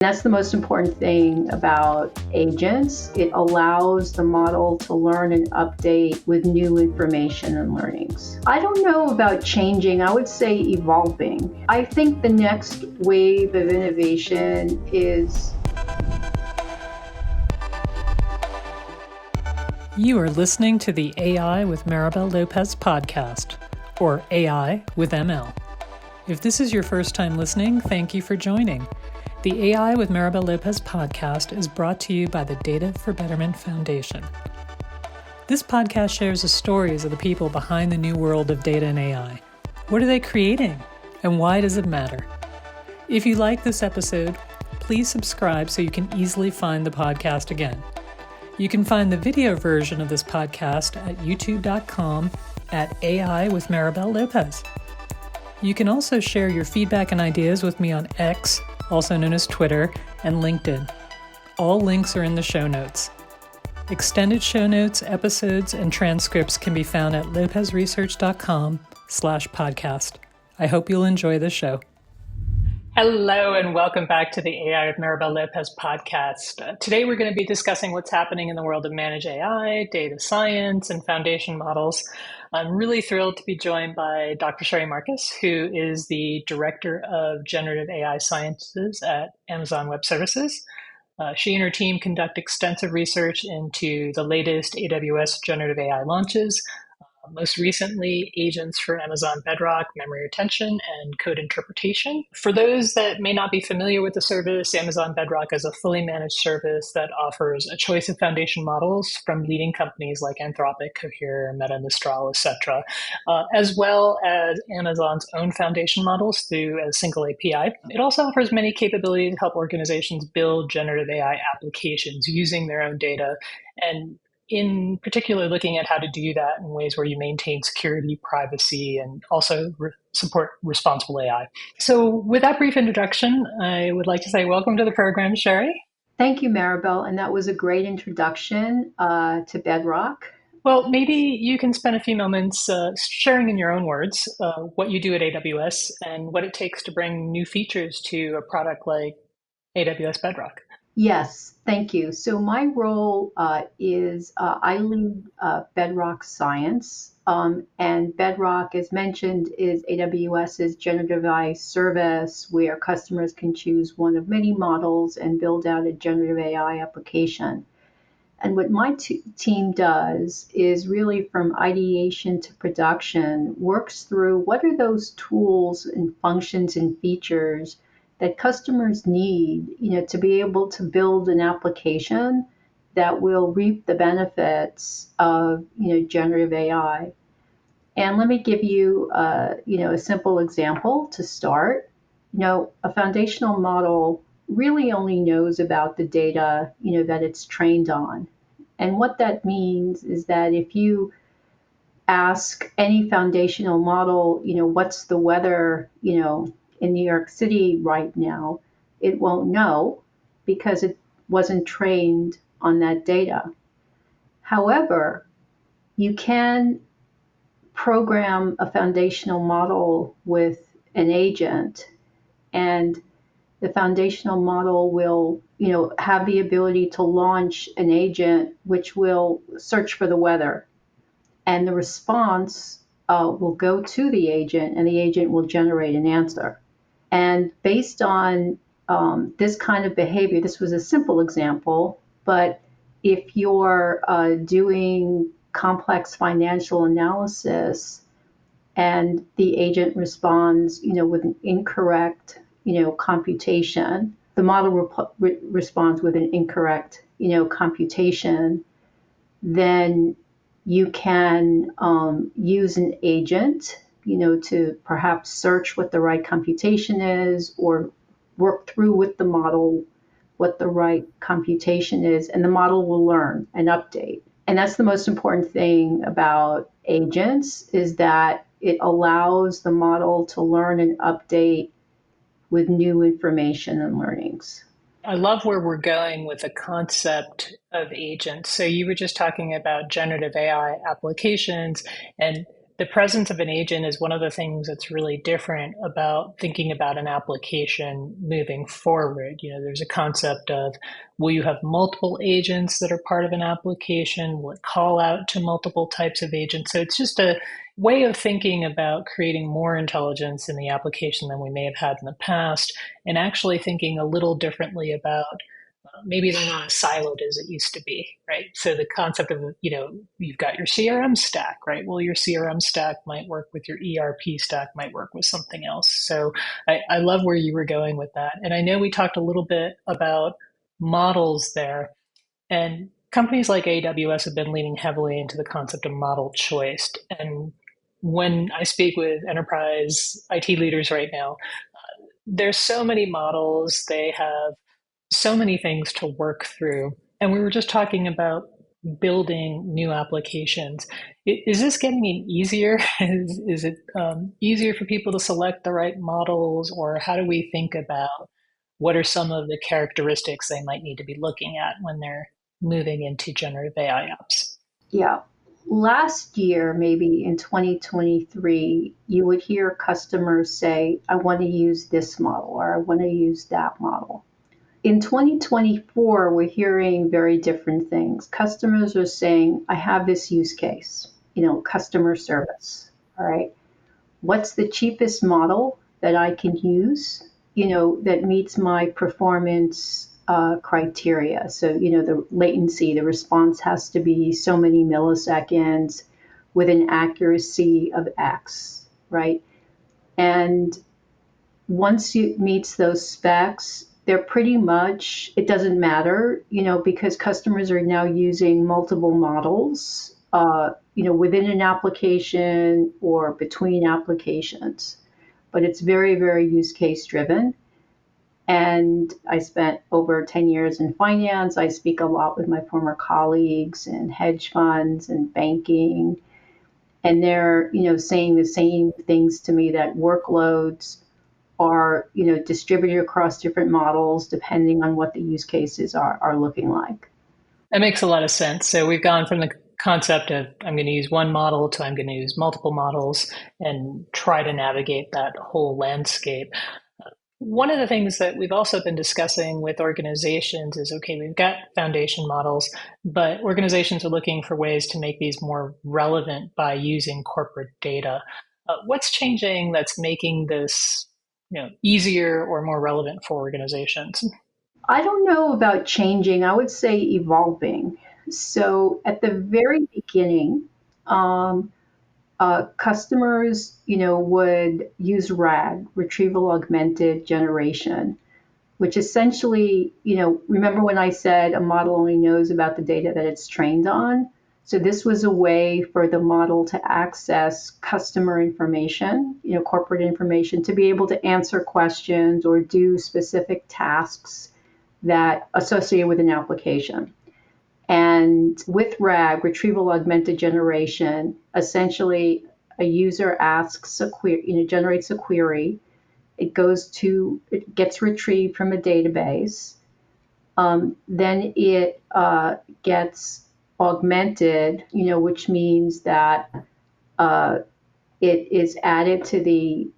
That's the most important thing about agents. It allows the model to learn and update with new information and learnings. I don't know about changing, I would say evolving. I think the next wave of innovation is... You are listening to the AI with Maribel Lopez podcast, or AI with ML. If this is your first time listening, thank you for joining. The AI with Maribel Lopez podcast is brought to you by the Data for Betterment Foundation. This podcast shares the stories of the people behind the new world of data and AI. What are they creating? And why does it matter? If you like this episode, please subscribe so you can easily find the podcast again. You can find the video version of this podcast at youtube.com at AI with Maribel Lopez. You can also share your feedback and ideas with me on X, also known as Twitter, and LinkedIn. All links are in the show notes. Extended show notes, episodes, and transcripts can be found at lopezresearch.com/podcast. I hope you'll enjoy the show. Hello, and welcome back to the AI with Maribel Lopez podcast. Today we're going to be discussing what's happening in the world of managed AI, data science, and foundation models. I'm really thrilled to be joined by Dr. Sherry Marcus, who is the Director of Generative AI Sciences at Amazon Web Services. She and her team conduct extensive research into the latest AWS generative AI launches, most recently agents for Amazon Bedrock, memory retention, and code interpretation. For those that may not be familiar with the service, Amazon Bedrock is a fully managed service that offers a choice of foundation models from leading companies like Anthropic, Cohere, Meta, Mistral, etc., as well as Amazon's own foundation models through a single API. It also offers many capabilities to help organizations build generative AI applications using their own data, and in particular, looking at how to do that in ways where you maintain security, privacy, and also support responsible AI. So with that brief introduction, I would like to say welcome to the program, Sherry. Thank you, Maribel, and that was a great introduction to Bedrock. Well, maybe you can spend a few moments sharing in your own words what you do at AWS and what it takes to bring new features to a product like AWS Bedrock. Yes, thank you. So my role is I lead Bedrock Science, and Bedrock, as mentioned, is AWS's generative AI service where customers can choose one of many models and build out a generative AI application. And what my team does is really from ideation to production, works through what are those tools and functions and features that customers need, to be able to build an application that will reap the benefits of, generative AI. And let me give you, a simple example to start. A foundational model really only knows about the data, that it's trained on. And what that means is that if you ask any foundational model, what's the weather, in New York City right now, it won't know because it wasn't trained on that data. However, you can program a foundational model with an agent, and the foundational model will, have the ability to launch an agent which will search for the weather. And the response will go to the agent, and the agent will generate an answer. And based on this kind of behavior, this was a simple example, but if you're doing complex financial analysis and the agent responds, with an incorrect, computation, the model responds with an incorrect, computation, then you can use an agent, to perhaps search what the right computation is or work through with the model what the right computation is, and the model will learn and update. And that's the most important thing about agents, is that it allows the model to learn and update with new information and learnings. I love where we're going with the concept of agents. So you were just talking about generative AI applications, and the presence of an agent is one of the things that's really different about thinking about an application moving forward. There's a concept of, will you have multiple agents that are part of an application? Will it call out to multiple types of agents? So it's just a way of thinking about creating more intelligence in the application than we may have had in the past, and actually thinking a little differently about maybe they're not as siloed as it used to be, right? So the concept of, you've got your CRM stack, right? Well, your CRM stack might work with your ERP stack, might work with something else. So I love where you were going with that. And I know we talked a little bit about models there, and companies like AWS have been leaning heavily into the concept of model choice. And when I speak with enterprise IT leaders right now, there's so many models, they have so many things to work through. And we were just talking about building new applications. Is this getting easier? Is it easier for people to select the right models? Or how do we think about what are some of the characteristics they might need to be looking at when they're moving into generative AI apps? Yeah. Last year, maybe in 2023, you would hear customers say, I want to use this model or I want to use that model. In 2024, we're hearing very different things. Customers are saying, I have this use case, customer service. All right. What's the cheapest model that I can use, that meets my performance criteria? So, the latency, the response has to be so many milliseconds with an accuracy of X, right? And once it meets those specs, they're pretty much, it doesn't matter, because customers are now using multiple models, within an application or between applications. But it's very, very use case driven. And I spent over 10 years in finance. I speak a lot with my former colleagues in hedge funds and banking. And they're, saying the same things to me, that workloads are, distributed across different models depending on what the use cases are looking like. That makes a lot of sense. So we've gone from the concept of I'm going to use one model to I'm going to use multiple models and try to navigate that whole landscape. One of the things that we've also been discussing with organizations is, okay, we've got foundation models, but organizations are looking for ways to make these more relevant by using corporate data. What's changing that's making this, easier or more relevant for organizations? I don't know about changing. I would say evolving. So at the very beginning, um, customers, would use RAG, Retrieval Augmented Generation, which essentially, remember when I said a model only knows about the data that it's trained on? So this was a way for the model to access customer information, corporate information, to be able to answer questions or do specific tasks that associated with an application. And with RAG, Retrieval Augmented Generation, essentially a user asks a query, generates a query. It gets retrieved from a database. Then it gets augmented, which means that uh, it is added to the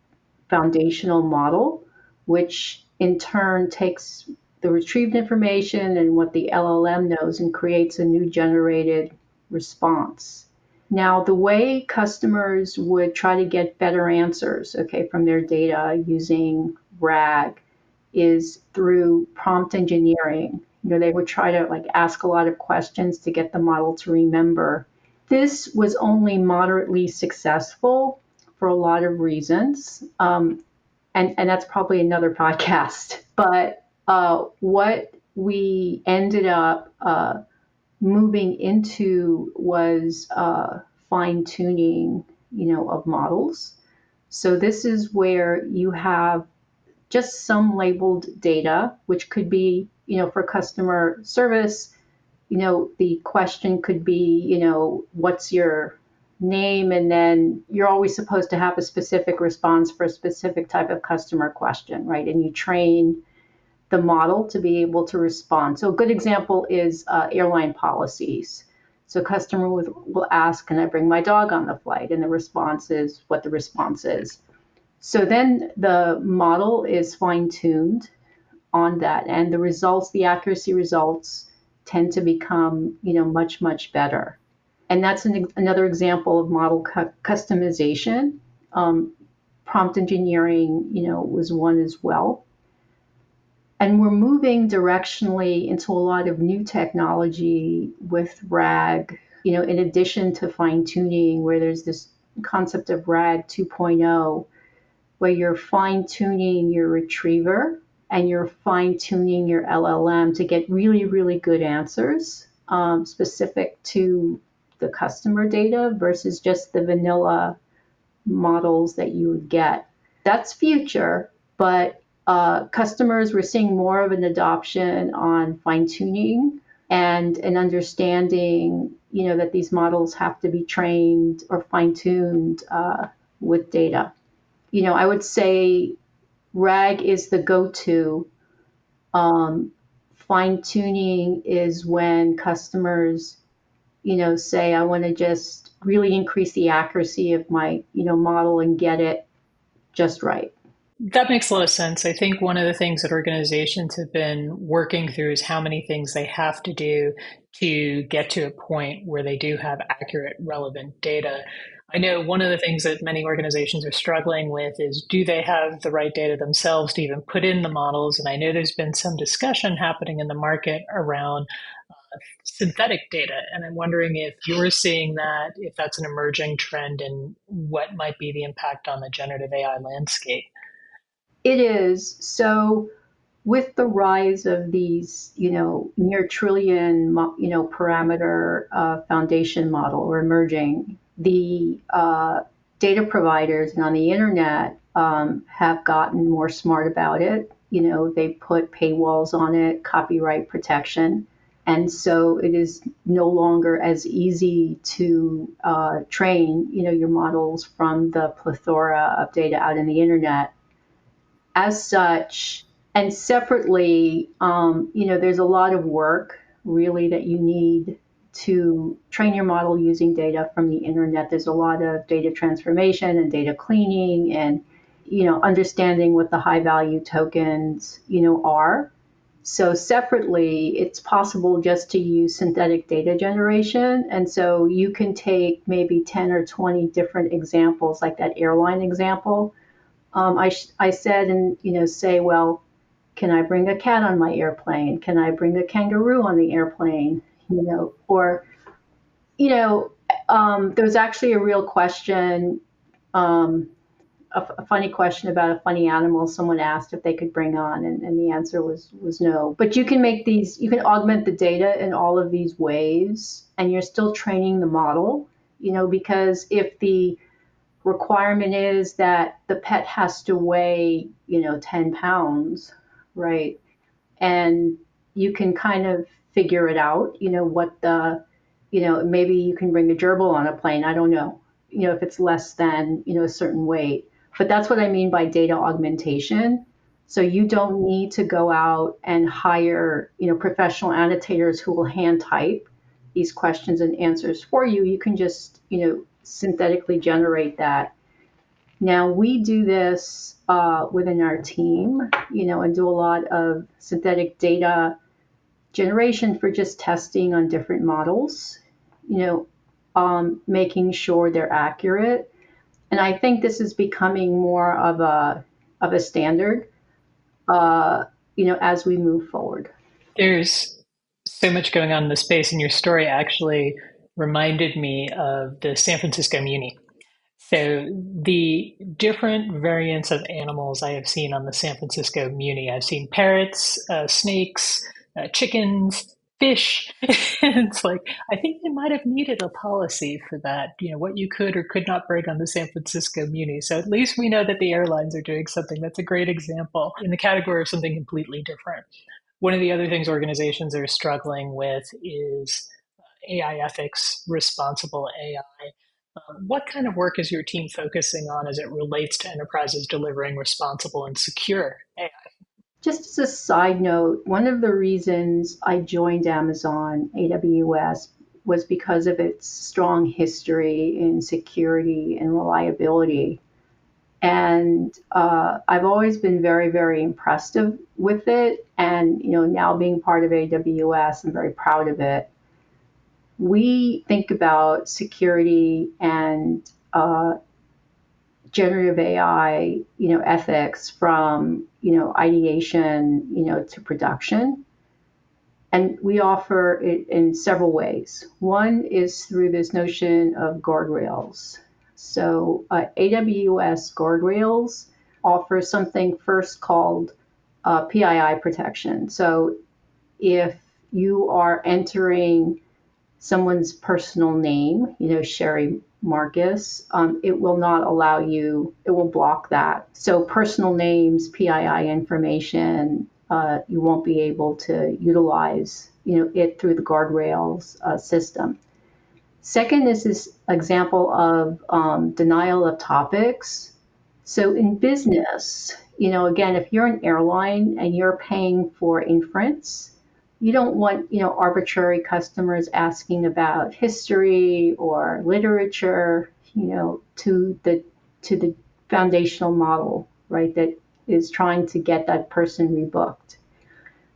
foundational model, which in turn takes the retrieved information and what the LLM knows and creates a new generated response. Now, the way customers would try to get better answers, okay, from their data using RAG is through prompt engineering. They would try to ask a lot of questions to get the model to remember. This was only moderately successful for a lot of reasons. And that's probably another podcast. But what we ended up moving into was fine tuning, of models. So this is where you have just some labeled data, which could be, for customer service, the question could be, what's your name? And then you're always supposed to have a specific response for a specific type of customer question, right? And you train the model to be able to respond. So a good example is airline policies. So customer will ask, can I bring my dog on the flight? And the response is what the response is. So then the model is fine tuned on that, and the results, the accuracy results tend to become, much, much better. And that's another example of model customization. Um, Prompt engineering, was one as well. And we're moving directionally into a lot of new technology with RAG, in addition to fine tuning, where there's this concept of RAG 2.0, where you're fine tuning your retriever and you're fine tuning your LLM to get really, really good answers specific to the customer data versus just the vanilla models that you would get. That's future, but customers, we're seeing more of an adoption on fine tuning and an understanding, that these models have to be trained or fine tuned with data. I would say RAG is the go-to. Fine tuning is when customers, say, I want to just really increase the accuracy of my, model and get it just right. That makes a lot of sense. I think one of the things that organizations have been working through is how many things they have to do to get to a point where they do have accurate, relevant data. I know one of the things that many organizations are struggling with is, do they have the right data themselves to even put in the models? And I know there's been some discussion happening in the market around synthetic data. And I'm wondering if you're seeing that, if that's an emerging trend, and what might be the impact on the generative AI landscape. It is. So with the rise of these, near trillion, parameter foundation model or emerging, the data providers and on the internet have gotten more smart about it. They put paywalls on it, copyright protection. And so it is no longer as easy to train, your models from the plethora of data out in the internet. As such, and separately, there's a lot of work really that you need to train your model using data from the internet. There's a lot of data transformation and data cleaning and, understanding what the high value tokens, are. So separately, it's possible just to use synthetic data generation. And so you can take maybe 10 or 20 different examples, like that airline example. I said, and say, well, can I bring a cat on my airplane? Can I bring a kangaroo on the airplane? Or you know, there's actually a real question, um, a funny question about a funny animal someone asked if they could bring on, and the answer was no. But you can make these, you can augment the data in all of these ways, and you're still training the model. Because if the requirement is that the pet has to weigh, 10 pounds, right? And you can kind of figure it out, what the, maybe you can bring a gerbil on a plane. I don't know, if it's less than, a certain weight. But that's what I mean by data augmentation. So you don't need to go out and hire, professional annotators who will hand type these questions and answers for you. You can just, synthetically generate that. Now we do this within our team, and do a lot of synthetic data generation for just testing on different models, making sure they're accurate. And I think this is becoming more of a standard, as we move forward. There's so much going on in the space, and your story actually reminded me of the San Francisco Muni. So the different variants of animals I have seen on the San Francisco Muni, I've seen parrots, snakes, chickens, fish. It's like, I think they might have needed a policy for that, what you could or could not bring on the San Francisco Muni. So at least we know that the airlines are doing something. That's a great example in the category of something completely different. One of the other things organizations are struggling with is AI ethics, responsible AI. What kind of work is your team focusing on as it relates to enterprises delivering responsible and secure AI? Just as a side note, one of the reasons I joined Amazon AWS was because of its strong history in security and reliability. And I've always been very, very impressed with it. And now being part of AWS, I'm very proud of it. We think about security and generative AI, ethics from ideation, to production. And we offer it in several ways. One is through this notion of guardrails. So AWS guardrails offers something first called PII protection. So if you are entering someone's personal name, Sherry Marcus, it will not allow you, it will block that. So personal names, PII information, you won't be able to utilize, it through the guardrails system. Second is this example of denial of topics. So in business, again, if you're an airline and you're paying for inference, you don't want, arbitrary customers asking about history or literature, to the foundational model, right, that is trying to get that person rebooked.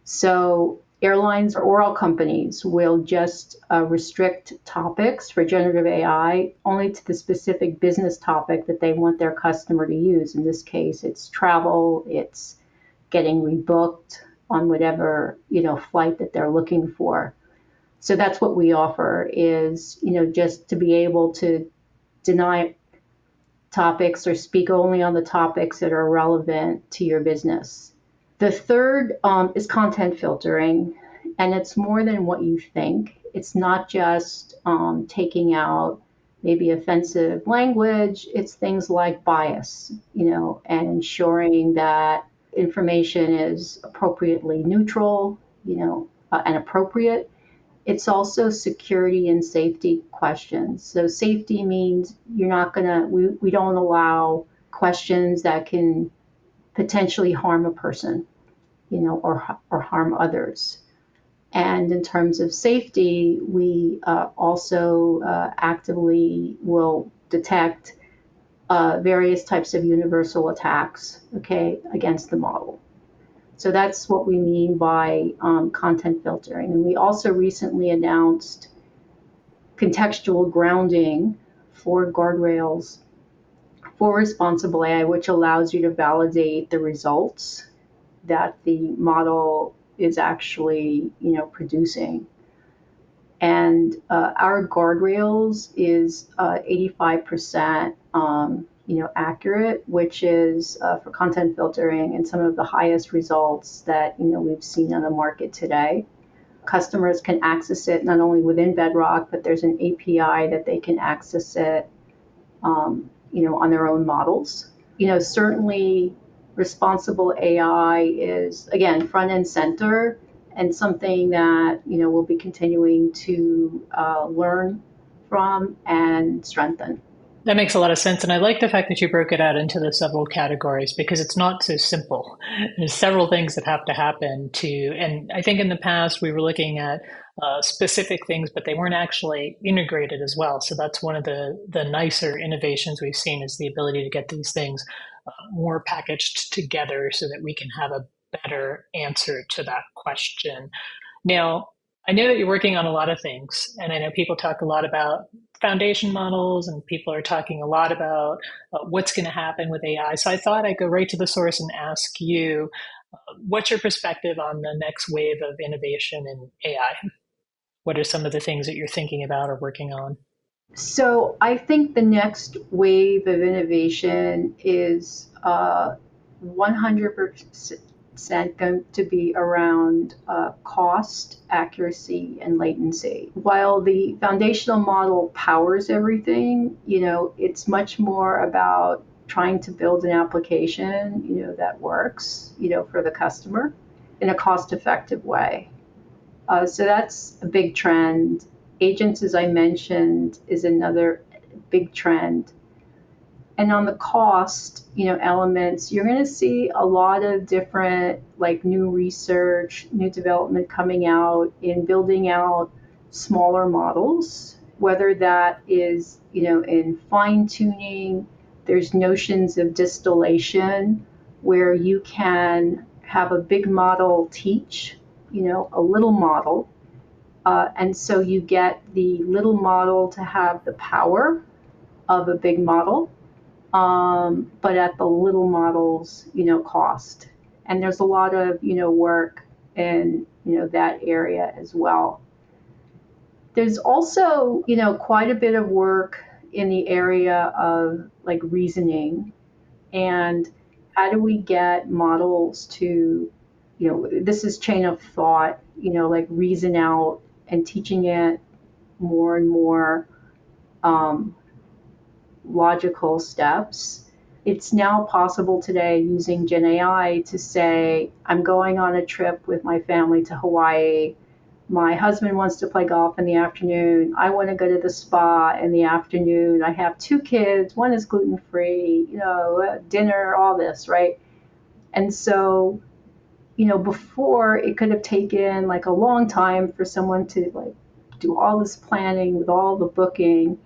So airlines or all companies will just restrict topics for generative AI only to the specific business topic that they want their customer to use. In this case, it's travel, it's getting rebooked on whatever, flight that they're looking for. So that's what we offer is, just to be able to deny topics or speak only on the topics that are relevant to your business. The third is content filtering, and it's more than what you think. It's not just taking out maybe offensive language. It's things like bias, and ensuring that information is appropriately neutral, and appropriate. It's also security and safety questions. So safety means we don't allow questions that can potentially harm a person, or harm others. And in terms of safety, we also actively will detect various types of universal attacks, okay, against the model. So that's what we mean by content filtering. And we also recently announced contextual grounding for guardrails for responsible AI, which allows you to validate the results that the model is actually, producing. And our guardrails is 85%, accurate, which is for content filtering and some of the highest results that, we've seen on the market today. Customers can access it not only within Bedrock, but there's an API that they can access it, on their own models. Certainly responsible AI is, again, front and center, and something that, we'll be continuing to learn from and strengthen. That makes a lot of sense. And I like the fact that you broke it out into the several categories because it's not so simple. There's several things that have to happen and I think in the past we were looking at specific things, but they weren't actually integrated as well. So that's one of the nicer innovations we've seen is the ability to get these things more packaged together so that we can have a better answer to that question. Now, I know that you're working on a lot of things, and I know people talk a lot about foundation models, and people are talking a lot about what's going to happen with AI. So I thought I'd go right to the source and ask you, what's your perspective on the next wave of innovation in AI? What are some of the things that you're thinking about or working on? So I think the next wave of innovation is 100% going to be around cost, accuracy, and latency. While the foundational model powers everything, it's much more about trying to build an application, that works, for the customer in a cost-effective way. So that's a big trend. Agents, as I mentioned, is another big trend. And on the cost, elements, you're going to see a lot of different, like new research, new development coming out in building out smaller models, whether that is, in fine tuning. There's notions of distillation where you can have a big model teach, a little model. And so you get the little model to have the power of a big model, but at the little model's, cost. And there's a lot of, work in, that area as well. There's also, quite a bit of work in the area of like reasoning and how do we get models to, this is chain of thought, like reason out and teaching it more and more logical steps. It's now possible today using Gen AI to say, I'm going on a trip with my family to Hawaii. My husband wants to play golf in the afternoon. I want to go to the spa in the afternoon. I have 2 kids. One is gluten free, dinner, all this, right? And so, before it could have taken like a long time for someone to like do all this planning with all the booking.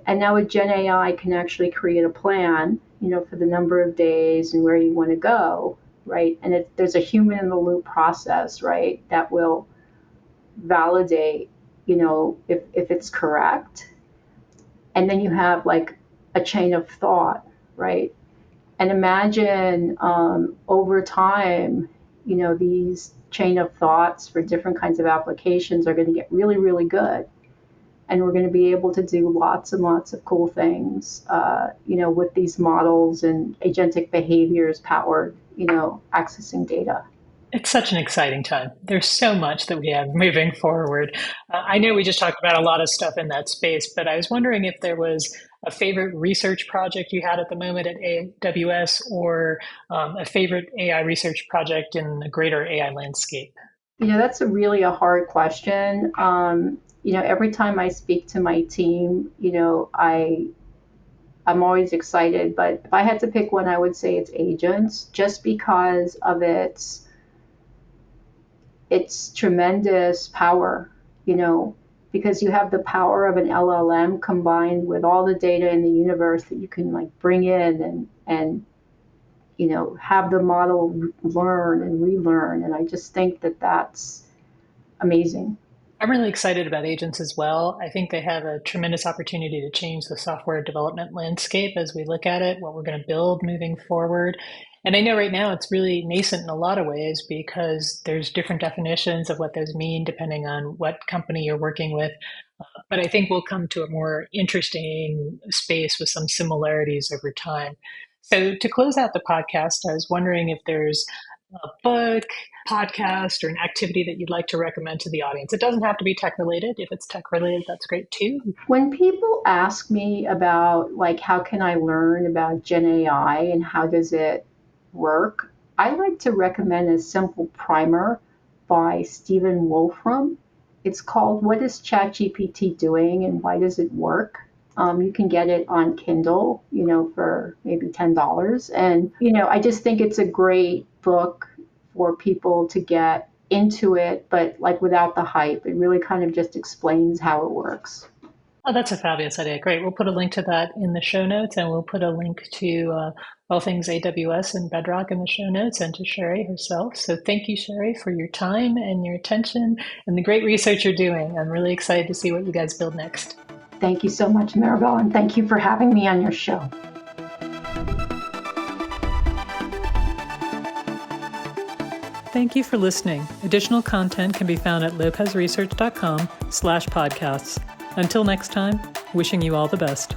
And now with Gen AI can actually create a plan, for the number of days and where you want to go, right? And there's a human in the loop process, right, that will validate, if it's correct. And then you have like a chain of thought, right? And imagine over time, these chain of thoughts for different kinds of applications are going to get really, really good. And we're going to be able to do lots and lots of cool things, with these models and agentic behaviors powered, accessing data. It's such an exciting time. There's so much that we have moving forward. I know we just talked about a lot of stuff in that space, but I was wondering if there was a favorite research project you had at the moment at AWS or a favorite AI research project in the greater AI landscape. That's a hard question. Every time I speak to my team, I'm always excited, but if I had to pick one, I would say it's agents, just because of its tremendous power, because you have the power of an LLM combined with all the data in the universe that you can like bring in and have the model learn and relearn. And I just think that that's amazing. I'm really excited about agents as well. I think they have a tremendous opportunity to change the software development landscape as we look at it, what we're going to build moving forward. And I know right now it's really nascent in a lot of ways because there's different definitions of what those mean depending on what company you're working with. But I think we'll come to a more interesting space with some similarities over time. So to close out the podcast, I was wondering if there's a book, podcast, or an activity that you'd like to recommend to the audience. It doesn't have to be tech related. If it's tech related, that's great too. When people ask me about like how can I learn about Gen AI and how does it work, I like to recommend a simple primer by Stephen Wolfram. It's called What is ChatGPT Doing and Why Does It Work? You can get it on Kindle, for maybe $10. And, I just think it's a great book for people to get into it, but like without the hype. It really kind of just explains how it works. Oh, that's a fabulous idea. Great. We'll put a link to that in the show notes, and we'll put a link to all things AWS and Bedrock in the show notes and to Sherry herself. So thank you, Sherry, for your time and your attention and the great research you're doing. I'm really excited to see what you guys build next. Thank you so much, Maribel, and thank you for having me on your show. Thank you for listening. Additional content can be found at lopezresearch.com/podcasts. Until next time, wishing you all the best.